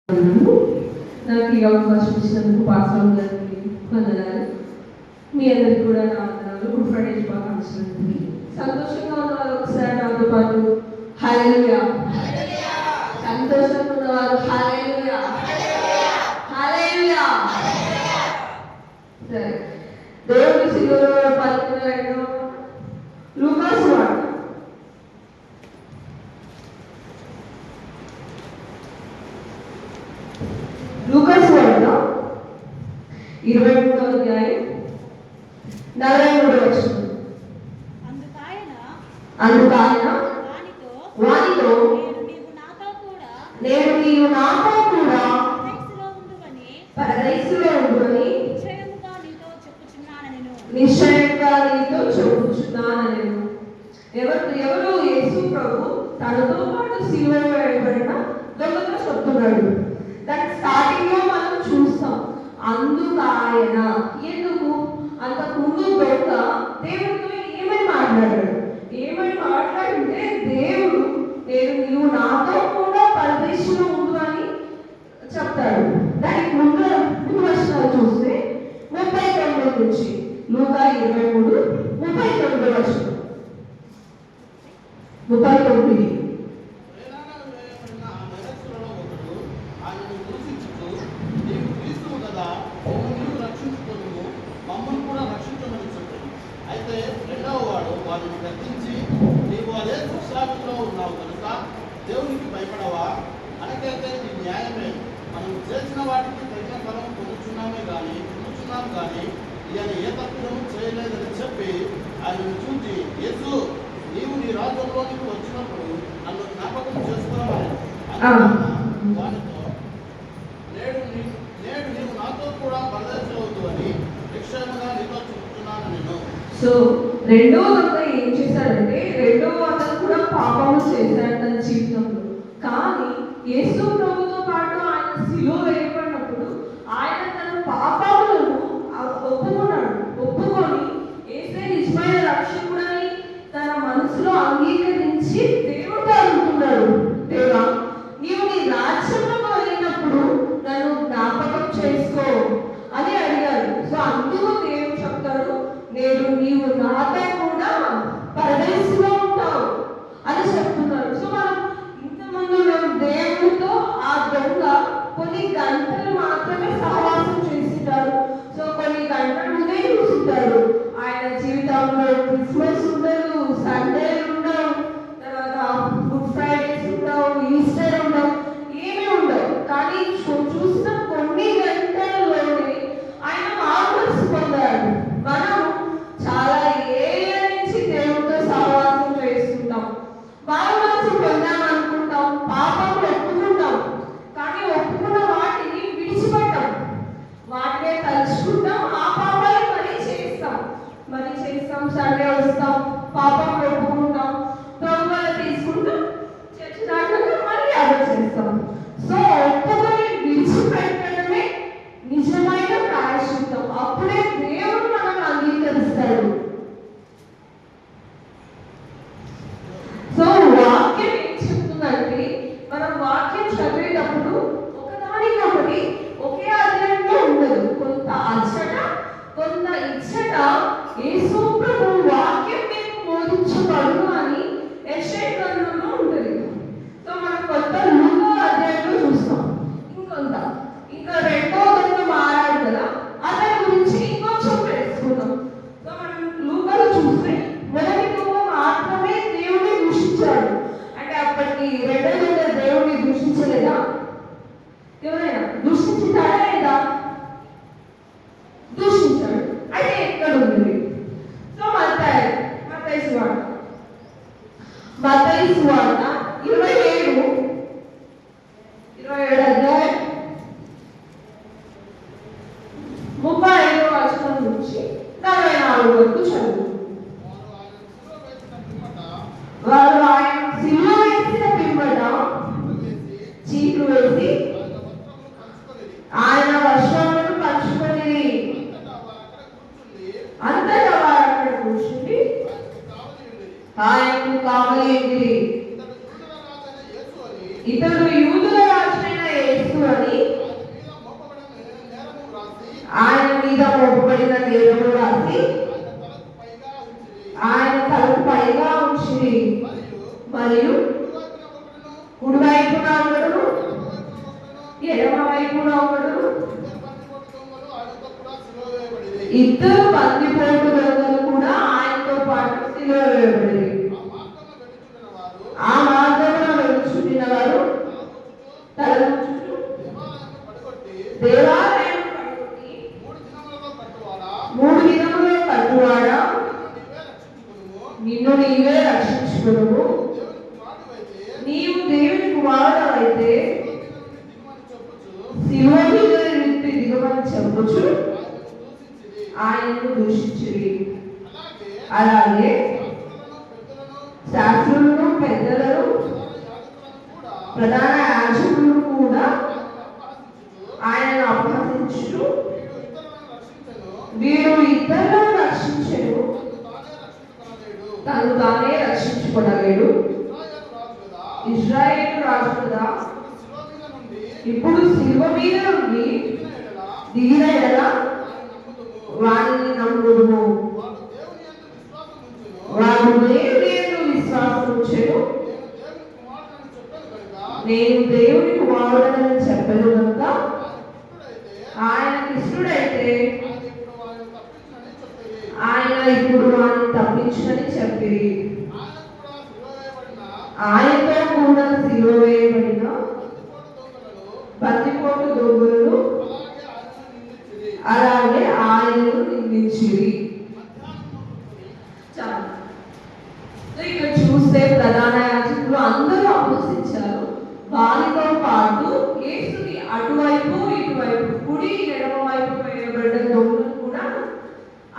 నాకు ఈ అవకాశం ఇచ్చినందుకు పాస్టర్ గారికి వందనాలు. మీ అందరికి కూడా నా వందనాలు. గుడ్ ఫ్రైడే శుభాకాంక్షలు. సంతోషంగా ఉన్నవారు ఒకసారి నాతో పాటు హల్లెలూయా, సంతోషంగా ఉన్నవారు హల్లెలూయా, హల్లెలూయా. సరే, దేవుడి శిలువలో పలికిన లూకాసు వార్త లూకాసు వార్త 23వ అధ్యాయం 43వ వచనం. అందుకాయన వానితో నేను నీవు నాతో కూడా పరదేశంలో ఉండుమని నిశ్చయంగా నీతో చెప్పుచున్నానెను. ఎవరు యేసు ప్రభు తనతో పాటు సిలువలో వేయబడిన దొంగతో చెప్తున్నాడు. దాని స్టార్టింగ్ లో మనం చూస్తాం. అందుకాయన, ఎందుకు అంతకు ముందు దొంగ దేవుడితో ఏమని మాట్లాడుంటే దేవుడు నీవు నాతో కూడా పరదేశంలో ఉండు అని చెప్తాడు. దానికి ముందు వచనాలు చూస్తే 39 నుంచి లూకా 23:39 వచనం. 39 అయితే రెండవ వాడు వారిని గర్తించి, నీవు అదే దుశ్శాఖలో ఉన్నావు కనుక దేవునికి భయపడవా? అనకైతే నీ న్యాయమే, మనం చేసిన వాటికి తగిన ఫలం పొందుతున్నాం కానీ ఈయన ఏ తప్పులను చేయలేదని చెప్పి ఆయనను చూచి, యేసు నీవు నీ రాజ్యంలోనికి వచ్చినప్పుడు నన్ను జ్ఞాపకం చేసుకోవాలి. వానితో నేడు నీవు నాతో కూడా పరదేశమవుతూ అని నిశ్చయముగా నీతో చెబుతున్నాను నేను. సో రెండో అతను ఏం చేశాడంటే, రెండో అతను కూడా పాపము చేశాడు తన జీవితంలో. కానీ యేసు ప్రభుతో పాటు ఆయన సిలువ వేయబడినప్పుడు ఆయన తన పాపములను ఒప్పుకొని యేసే నిజమైన రక్షకుడని తన మనసులో అంగీకరించి దేవుడు అనుకున్నాడు. దేవా, నీవు నీ రాజ్యంలో వెళ్ళినప్పుడు నన్ను జ్ఞాపకం చేసుకో అని అడిగాడు. సో అందుకు దేవుడు చెప్తాడు, నీవు నాతో కూడా పరదేశంలో ఉంటావు అని చెప్తున్నాడు. సో మనం ఇంతమంది దేవుడితో ఆ దొంగ కొన్ని గంటలు మాత్రమే సహవాసం చేసింటాడు. సో కొన్ని గంటల ముందే చూసింటాడు. ఆయన జీవితంలో క్రిస్మస్ ఉండదు, సండే ఉండవు, తర్వాత గుడ్ ఫ్రైడేస్ ఉండవు, ఈస్టర్ ఉండవు, ఏమీ ఉండవు. కానీ చూసిన కొన్ని గంటలలోనే ఆయన మార్పు పొందాడు. మనం చాలా ఏళ్ళ నుంచి దేవుడితో సహవాసం చేస్తుంటాం, మార్పు పొందామనుకుంటాం, పాపములు ఒప్పుకుంటాం, కానీ ఒప్పుకున్న వాటిని విడిచిపెట్టాం, వాటినే తలుచుకుంటాం, ఆ పాపాలు మరీ చేస్తాం, సండే వస్తాం, పాపములు ఒప్పుకుంటాం, దొంగలు తీసుకుంటాం, చర్చ దాకా మళ్ళీ అదే చేస్తాం. సో ఒప్పుకొని విడిచిపెట్టడమే నిజమైన ప్రాయశ్చిత్తం. అప్పుడే దేవుడు మనల్ని అంగీకరిస్తాడు. సో వాక్యం ఏం చెప్తుందంటే, మనం వాక్యం చదివేటప్పుడు ఒకదానికొకటి ఒకే అధ్యాయంలో ఉండదు. కొంత అచ్చట, కొంత ఇచ్చట యేసు ప్రభు వాక్యం మీకు బోధించబడు అని యెషయా గ్రంథంలో ఉంటుంది. సో మనం కొత్త లూకా అధ్యాయంలో చూస్తాం. ఇంకా రెండో దొంగ మారాడు కదా, అతని గురించి ఇంకొంచెం తెలుసుకుందాం. సో మనం లూకాలో చూస్తే మొదటి దొంగ మాత్రమే దేవుడిని దూషించాడు. అంటే అప్పటికి రెండో దొంగ దేవుడిని దూషించలేదా? ఎవరైనా దూషించాడా లేదా? దూషించాడు. అయితే ఎక్కడ ఉంది? సో మత్తయి సువార్త 27 అధ్యాయం 35వ వచనం నుంచి 44 వరకు చదువు. వారు ఆయన సిలువ వేసిన పిమ్మట చీట్లు వేసి ఆయన వస్త్రములను పంచుకొని అంతటా వారు అక్కడ కూర్చుండి ఆయనకు కావలి. ఇతడు యూదుల రాజైన యేసు అని వేదము రాసి ఆయన తలకు పైగా ఉంచి మరియు కుడివైపున ఒకడు ఎడమ వైపున ఒకడు ఇద్దరు బందిపోటు దొంగలు కూడా ఆయనతో పాటు సిలువ వేయబడి ఆ మార్గంలో వెలుచున్న వారు తలచుచు దేవాలయం పడగొట్టి 3 దినములలో కట్టువాడా నిన్ను నీవే రక్షించుకొనుము. నీవు దేవుని కుమారుడవైతే శిలువ మీద నుండి దిగమని చెప్పుచు ఆయనను దూషించిరి. అలాగే శాస్త్రులను పెద్దలను ప్రధాన యాజకులను కూడా ఆయనను అపహసించు వీడు ఇతరులను రక్షించడు తను తానే రక్షించుకోలేడు. ఇశ్రాయేలు రాజు కదా ఇప్పుడు శిలువ మీద నుండి దిగిన ఎడల వారిని నమ్ముదుము. వారు దేవుని యందు విశ్వాసం ఉంచెను. నేను దేవుని కుమారుడని చెప్పను కనుక ఆయనకి ఇష్టడైతే ఆయన ఇప్పుడు వారిని తప్పించునని చెప్పిరి. ఆయనతో కూడా సిలువ వేయబడిన బందిపోటు దొంగలను అలాగే ఆయనను నిందించిరి. ఇక్కడ చూస్తే ప్రధాన యాజకులు అందరూ అపహసించారు. వారితో పాటు యేసుని అటువైపు ఇటువైపు కుడి ఎడమ వైపు వేయబడ్డ దొంగలు కూడా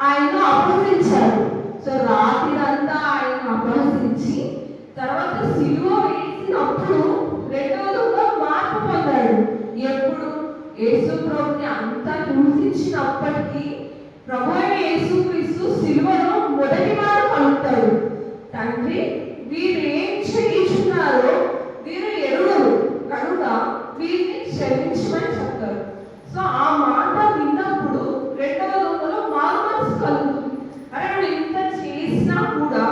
ఆయన్ను అపహసించారు. సో రాత్రిరంతా ఆయన అపహసించి తర్వాత సిలువ వేసినప్పుడు రెండవ దొంగ మార్పు పొందాడు. ఎప్పుడు యేసు ప్రభుని అంతా హింసించినప్పటికీ ప్రభు అయిన యేసుక్రీస్తు సిలువలో మొదటి మాట పలుకుతాడు, తండ్రి వీరు ఏం చేయించున్నారో వీరు ఎరుగరు కనుక వీరిని క్షమించమని చెప్తారు. సో ఆ మాట విన్నప్పుడు రెండవ దొంగలో మారు మనసు కలుగుతుంది. అరే నువ్వు ఇంత చేసినా కూడా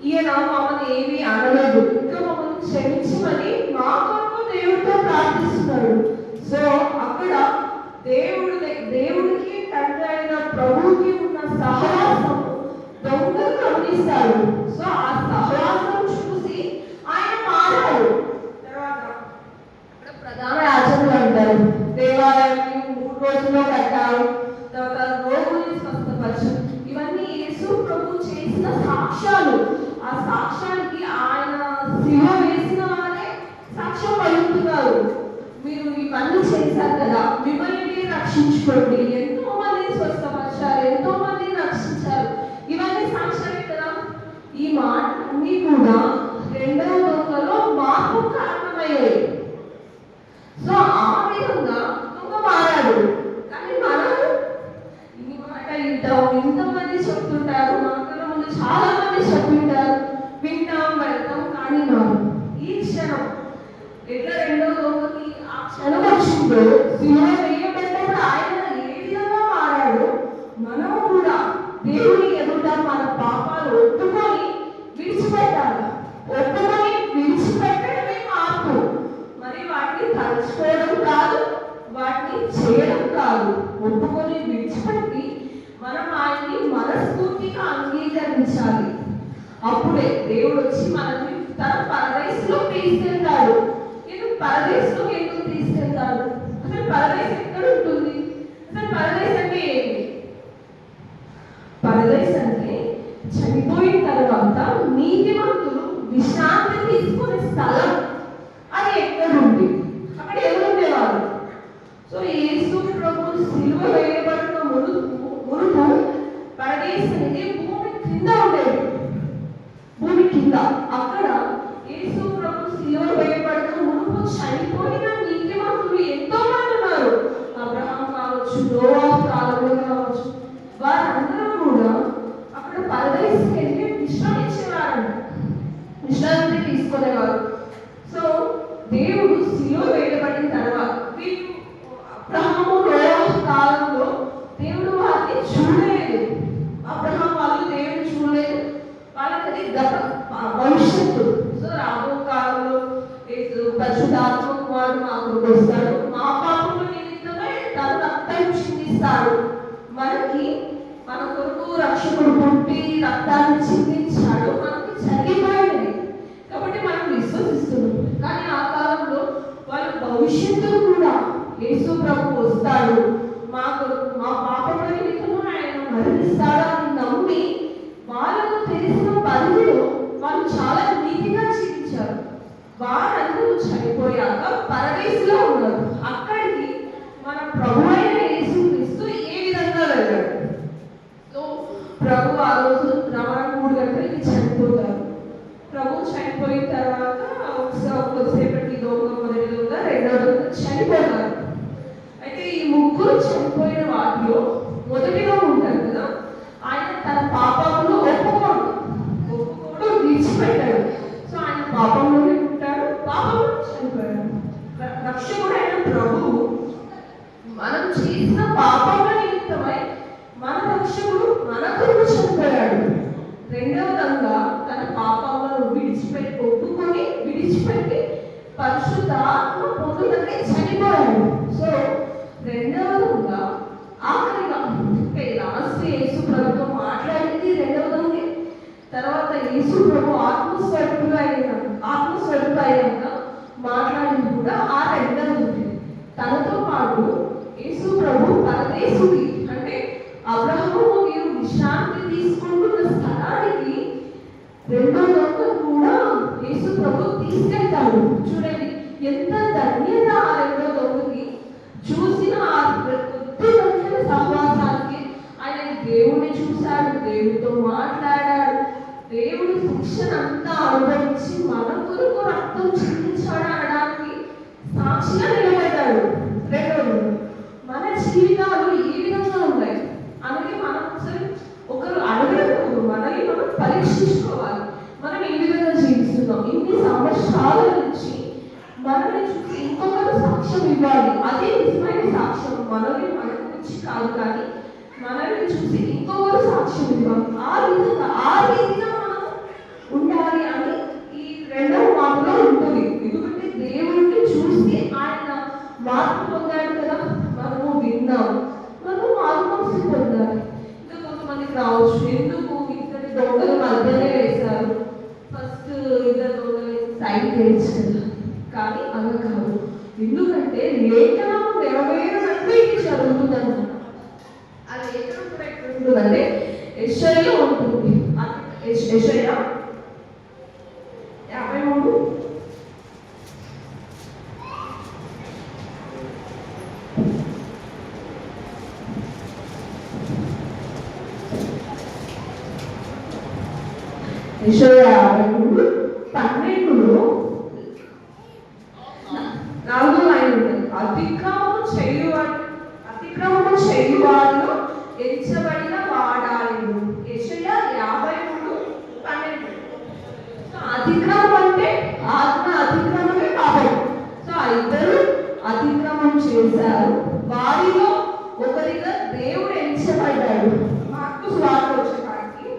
ఈయన మమ్మల్ని ఏమీ అనలేదు, ఇంకా మమ్మల్ని క్షమించమని మా కొరకు దేవుడితో ప్రార్థిస్తున్నాడు. సో అక్కడ దేవుడికి తండ్రి అయిన ప్రభువుకి ఉన్న సహవాసం దొంగలు గమనిస్తాడు. సో ఆ సహవాసం చూసి ఆయన మారాడు. తర్వాత ప్రధాన యాజకులు అంటారు దేవాలయాన్ని 3 రోజుల్లో కట్టారు, తర్వాత రోగుల్ని స్వస్థపరచారు. ఇవన్నీ యేసు ప్రభు చేసిన సాక్ష్యాలు. ఆ సాక్ష్యానికి ఆయన సిలువ వేసిన వారే సాక్ష్యం పలుకుతున్నారు. మీరు ఇవన్నీ చేశారు కదా, మిమ్మల్ని మీరు రక్షించుకోండి, ఎంతో మందిని స్వస్థపరిచారు, ఎంతో మందిని రక్షించారు, ఇవన్నీ సాక్ష్యాలే కదా. ఈ మాటలన్నీ కూడా రెండవ దొంగలో మార్పు కారణమయ్యాయి. సో ఆ విధంగా దొంగ మారాడు. కానీ మనం ఈ మాట ఇంతమంది చెప్తుంటారు, మాటల ముందు చాలా మంది చెప్తుంటారు, వింటాం వెళ్తాం, కానీ మనం ఈ క్షణం ఎట్లా రెండో దొంగకి ఆ క్షణం వచ్చిందో సిలువ వేయబడ్డప్పుడు ఆయన ఏ విధంగా మారాడు, మనం కూడా దేవుని ఎదుట మన పాపాలు ఒప్పుకొని విడిచిపెట్టాలి. ఒప్పుకొని విడిచిపెట్టడమే మార్పు. మరి వాటిని తలుచుకోవడం కాదు, వాటిని చేయడం కాదు. ఒప్పుకొని విడిచిపెట్టి మనం ఆయన్ని మనస్ఫూర్తిగా అంగీకరించాలి. అప్పుడే దేవుడు వచ్చి మనల్ని తన పరదేశంలో తీసుకెళ్తాడు. ఎందుకు పరదేశంలో ఎందుకు తీసుకెళ్తాడు? అసలు పరదేశం ఎక్కడ ఉంటుంది? అసలు పరదేశం అంటే ఏంటి? పరదేశం అంటే చనిపోయిన తర్వాత నీతిమంతులు విశ్రాంతి తీసుకునే స్థలం. అది ఎక్కడ ఉంది? అక్కడ ఎవరు ఉండేవారు? సో యేసు ప్రభు సిలువ వేయబడిన మునుపు పరదేశానికి భూమి కింద ఉండేది. భూమి కింద అక్కడ యేసు ప్రభు సిలువ వేయబడిన మునుపు చనిపోయిన నీతిమంతులు ఎంతో మంది ఉన్నారు. అబ్రహాం కావచ్చు, నోవా కాలంలో కావచ్చు, వారందరూ కూడా అక్కడ పరదేశం వెళ్ళి విశ్రమించేవారు, విశ్రాంతి తీసుకునేవారు. సో దేవుడు సిలువ వేయబడిన తర్వాత వీళ్ళు అబ్రహాము నోవా కాలంలో దేవుడు వారిని చూడ భవిష్యత్తు. సో రాబో కాలంలో పరిశుద్ధాత్మ కుమారుడు మా కొరకు వస్తాడు, మా పాపముల నిమిత్తమై తన రక్తం చిందిస్తాడు. మన కొరకు రక్షకుడు పుట్టి రక్తాన్ని చిందించాడు, మనకు జరిగిపోయినది కాబట్టి మనం విశ్వసిస్తున్నాం. కానీ ఆ కాలంలో వాళ్ళ భవిష్యత్తులో కూడా యేసు ప్రభు వస్తాడు, మా కొరకు మా పాపముల నిమిత్తము ఆయన మరణిస్తాడు అని నమ్మి వాళ్ళకు తెలిసిన పరిధిలో వాళ్ళు చాలా నీతిగా జీవించారు. వారందరూ చనిపోయాక పరదేశంలో ఉన్నారు. అక్కడికి మన ప్రభు అయిన యేసుక్రీస్తు ఏ విధంగా వెళ్ళాడు? సో ప్రభు ఆ రోజు రవాణా 3 గంటలకి చనిపోతారు. ప్రభు చనిపోయిన తర్వాత కొద్దిసేపటికి దొంగ మొదటి దొంగ రెండో దొంగ చనిపోతారు. అయితే ఈ ముగ్గురు చనిపోయిన వాటిలో మొదటిగా ఉంటారు కదా, ఆయన తన పాపములు ఒప్పుకోడు విడిచిపెట్టాడు. సో ఆయన పాపంలోనే ఉంటాడు, పాపంలో చనిపోయాడు. రక్షకుడైన ప్రభువు మనం చేసిన పాపముల నిమిత్తమై మన రక్షకుడు మన కొరకు చనిపోయాడు. రెండవదంగా తన పాపములను విడిచిపెట్టి పరిశుద్ధాత్మ పొందుటకే చనిపోయాడు. సో రెండవదంగా ఆఖరిగా లాస్ట్ యేసు ప్రభుతో మాట్లాడింది రెండవదండి. తర్వాత యేసు ప్రభు ఆత్మస్వరూపుగా అయినాక మాట్లాడింది కూడా ఆ రెండవది. తనతో పాటు యేసు ప్రభు పరదేశుడి అంటే అబ్రహాము మీరు విశ్రాంతి తీసుకుంటున్న స్థలానికి రెండో దొంగ కూడా యేసు ప్రభు తీసుకెళ్తాడు. చూడండి ఎంత ధన్యత ఆ రెండో దొంగకి. చూసిన ఆ కొద్ది గంటల సహవాసానికి ఆయన దేవుణ్ణి చూశాడు, దేవుడితో మాట్లాడాడు, దేవుడి శిక్షనంతా అనుభవించి మన కొరకు రక్తం చిందించాడు అనడానికి సాక్షిగా నిలబడ్డాడు. రెండోది మన జీవితాలు ఏ విధంగా ఉన్నాయి అనేది మనం ఒకరు అడగడం, మనల్ని మనం పరీక్షించుకోవాలి. మనం ఏ విధంగా జీవిస్తున్నాం? ఇన్ని సంవత్సరాల నుంచి మనల్ని చూసి ఇంకొకరు సాక్ష్యం ఇవ్వాలి. అదే నిజమైన సాక్ష్యం. మనల్ని మన గురించి కాదు, కానీ మనల్ని చూసి ఇంకొకరు సాక్ష్యం ఇవ్వాలి. ఆ రీతిగా మనం ఉండాలి అని ఈ రెండవ మాటలో ఉంటుంది. ఎందుకంటే దేవుడిని చూసి ఆయన మార్పు పొందాడు కదా, మనము విన్నాం, మనము మార్పు పొందాలి. ఇంకా కొంతమందికి రావచ్చు, ఎందుకు ఇద్దరి దొంగలు మధ్యనే వేశారు, ఫస్ట్ ఇద్దరు దొంగలు సైడ్ వేయించారు. కానీ అలా కాదు, ఎందుకంటే లేఖనం నెరవేరినట్టు ఇది జరుగుతుందన్నమాట. ఆ లేఖనం కూడా ఎక్కడ ఉంటుందంటే యెషయా ఉంటుంది. యెషయా 53 యెషయా 53:12 4వ లైన్ ఉంటుంది. అతిక్రమము చేయువాడు ఎంచబడిన వాడాలి. యెషయా 53:12. అతిక్రమం అంటే ఆత్మ అతిక్రమమే పాపం. సో ఆ ఇద్దరు అతిక్రమం చేశారు, వారిలో ఒకరిగా దేవుడు ఎంచబడ్డాడు. మార్కు సువార్త వచ్చేవాడికి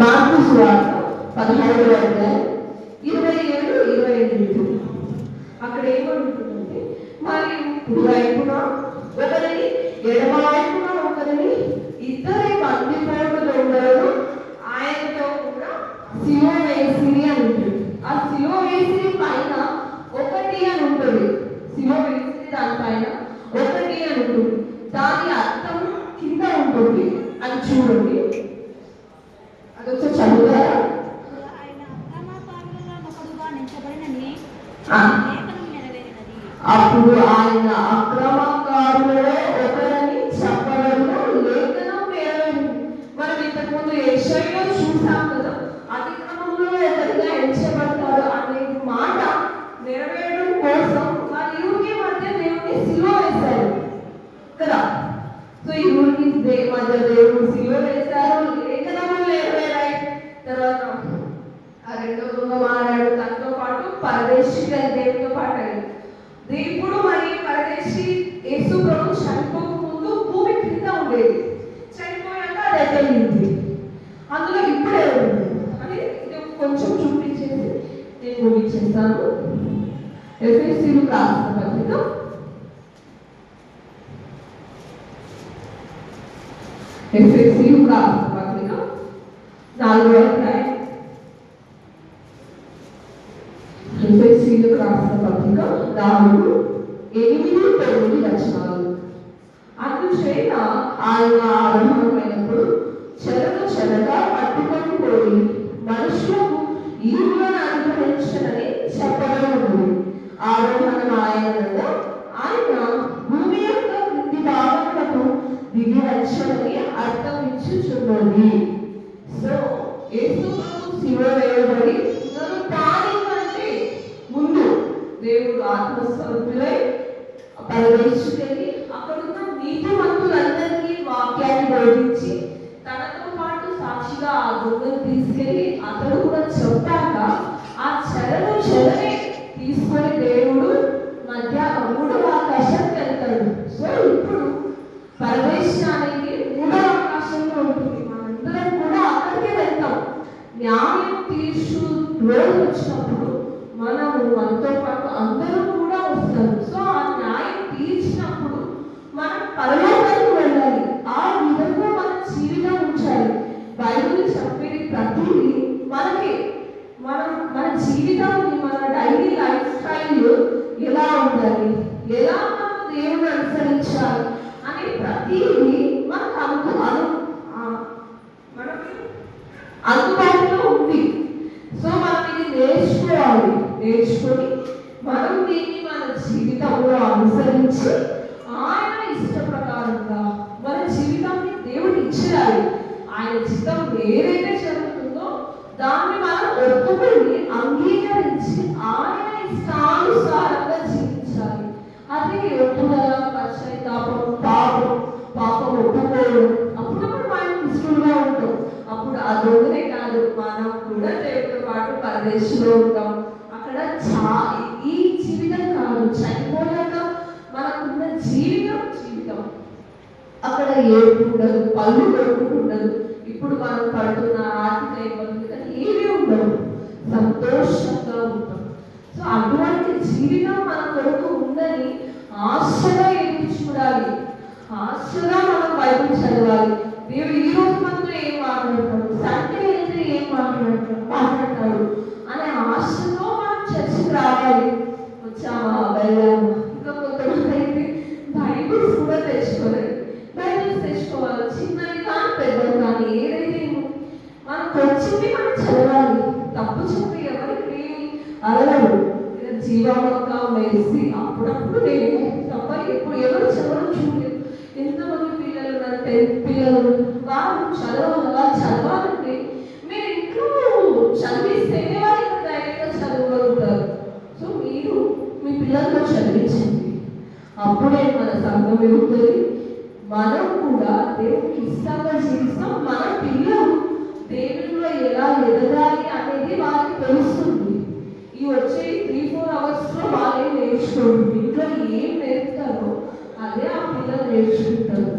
మార్కు సువార్త 16వ అధ్యాయం 27-28 అక్కడ ఏమంటుందంటే, మరి కుడివైపున ఒకరిని ఎడమవైపున ఒకరిని ఇద్దరి బందిపోటు దొంగలను ఆయనతో కూడా శిలువ వేసిరి అని ఉంటుంది. ఆ శిలువ వేసిరి పైన 1 అని ఉంటుంది. శిలువ వేసిరి దానిపైన 1 అని ఉంటుంది. దాని అర్థం కింద ఉంటుంది అని చూడండి. అదొక చదువుతారా? అప్పుడు ఆయన అక్రమకారులలో ఒకరని చెప్పడంలో లేఖనం నెరవేరింది. మనం ఇంతకుముందు యెషయాలో చూసాం కదా, అతిక్రమంలో ఒకరిగా ఎంచబడతారు అనే మాట నెరవేరడం కోసం వారి ఇరువురికి మధ్య దేవుడిని సిలువ వేశారు కదా. సో ఇరువురికి మధ్య దేవుడు సిలువ వేశారు, లేఖనములు నెరవేరాయి. తర్వాత ఆ రెండో దొంగ మారాడు, తనతో పాటు పరదేశి దేవుడితో పాటు అయ్యాడు. ఇప్పుడు మరి పరదేశి యేసు ప్రభు చనిపోక ముందు భూమి క్రింద ఉండేది, చనిపోయాక అది ఎక్కడింది. చేస్తాను. ఎఫెసీయులకు రాసిన పత్రిక ఎఫెసీయులకు రాసిన పత్రిక 4వ అధ్యాయం. ఎఫెసీయులకు రాసిన పత్రిక 4, 8, 9 వచనాలు. అందుచేత ఆయన ఆరంభమైనప్పుడు చెరగా పట్టుకొని పోయి మనుషులకు ఈవులను అనుగ్రహించనని చెప్పబడి ఆరోహణ ఆయనలో ఆయన భూమి యొక్క క్రింది భాగములకు దిగి వచ్చనని అర్థం ఇచ్చుచున్నది. సో యేసు ప్రభు శిలువ వేయబడి పునరుత్థానం కంటే ముందు దేవుడు ఆత్మస్వరూపులై పరదేశుకెళ్ళి అక్కడున్న నీతిమంతులందరికీ వాక్యాన్ని బోధించి తనతో పాటు సాక్షిగా ఆ దొంగను తీసుకెళ్ళి అతడు కూడా చెప్పాక ఆ చెరనే తీసుకొని దేవుడు మధ్య 3వ ఆకాశానికి వెళ్తాడు. సో ఇప్పుడు పరదేశానికి 3వ ఆకాశంలో ఉంటుంది. మనందరం కూడా అక్కడికే వెళ్తాం. న్యాయం తీర్చు రోజు వచ్చినప్పుడు మనతో పాటు అందరూ కూడా వస్తారు. సో ఆ న్యాయం తీర్చినప్పుడు మనం పరలోకానికి వెళ్ళాలి. ఆ విధంగా మన జీవితం ఉంచాలి. బైబిల్ చెప్పేది ప్రతిదీ మనకి మన జీవితాన్ని, మన డైలీ లైఫ్ స్టైల్ ఎలా ఉండాలి, ఎలా మనం దేవుని అనుసరించాలి అనే ప్రతిదీ మనకు అందుబాటులో ఉంది. సో మనం ఇది నేర్చుకొని మనం దీన్ని మన జీవితంలో అనుసరించి ఆయన ఇష్ట ప్రకారంగా మన జీవితాన్ని దేవుడు ఇచ్చేయాలి. ఆయన చిత్తం ఏదైతే జరుగుతుందో దాన్ని మనం ఒప్పుకొని అంగీకరించి ఆయన ఇష్టానుసారంగా జీవించాలి. అది ఒప్పుదల, పశ్చాత్తాపం, పాపం ఒప్పుకోవడం. అప్పుడప్పుడు మనం ఇష్టంగా ఉంటాం. అప్పుడు అదొకనే కాదు, మనం కూడా దేవుడితో పాటు పరదేశంలో ఉంటాం. అక్కడ ఈ జీవితం కాదు, చనిపోయాక మనకున్న జీవితం అక్కడ ఏడుపు ఉండదు, పళ్ళు కొడుకుంటూ ఉండదు. ఇప్పుడు మనం పడుతున్న ఆర్థిక ఇబ్బందులు కానీ ఏమీ ఉండవు, సంతోషంగా ఉంటాం. సో అటువంటి జీవితం మన కొరకు ఉందని ఆశగా ఎదురు చూడాలి. ఆశగా మనం బైబిల్ చదవాలి. దేవుడు ఈ రోజు మనతో ఏం మాట్లాడతాడు, సండే అయితే ఏం మాట్లాడతాడు అనే ఆశతో మనం చర్చకు రావాలి. వచ్చామా, వెళ్ళామా. ఇంకా కొంతమంది అయితే బైబిల్స్ కూడా తెచ్చుకోలేదు. బైబిల్స్ తెచ్చుకోవాలి, చిన్నవి కానీ పెద్దవి కానీ ఏదైతే మనకు వచ్చింది మనం చదవాలి. తప్పు చెప్పి ఎవరికి అడగడు. జీవామక్క వేసి అప్పుడప్పుడు నేను తప్ప ఇప్పుడు ఎవరు చూడలేదు. ఎంతమంది పిల్లలు ఉన్నారు, 10th పిల్లలు, వాళ్ళు చదవాలంటే మీరు ఇంట్లో చదివిస్తేనే వాళ్ళు ఇంకా ధైర్యంగా చదవగలుగుతారు. సో మీరు మీ పిల్లలతో చదివించండి. అప్పుడే మన సంఘం ఎదుగుతుంది. మనం కూడా దేవునికి ఇష్టంగా జీవిస్తాం. మన పిల్లలు దేవునిలో ఎలా ఎదగాలి అనేది వాళ్ళకి తెలుస్తుంది. ఈ వచ్చే 3-4 అవర్స్లో వాళ్ళు ఏం నేర్చుకోరు. ఇంట్లో ఏం నేర్పుతారో అదే ఆ పిల్లలు నేర్చుకుంటారు.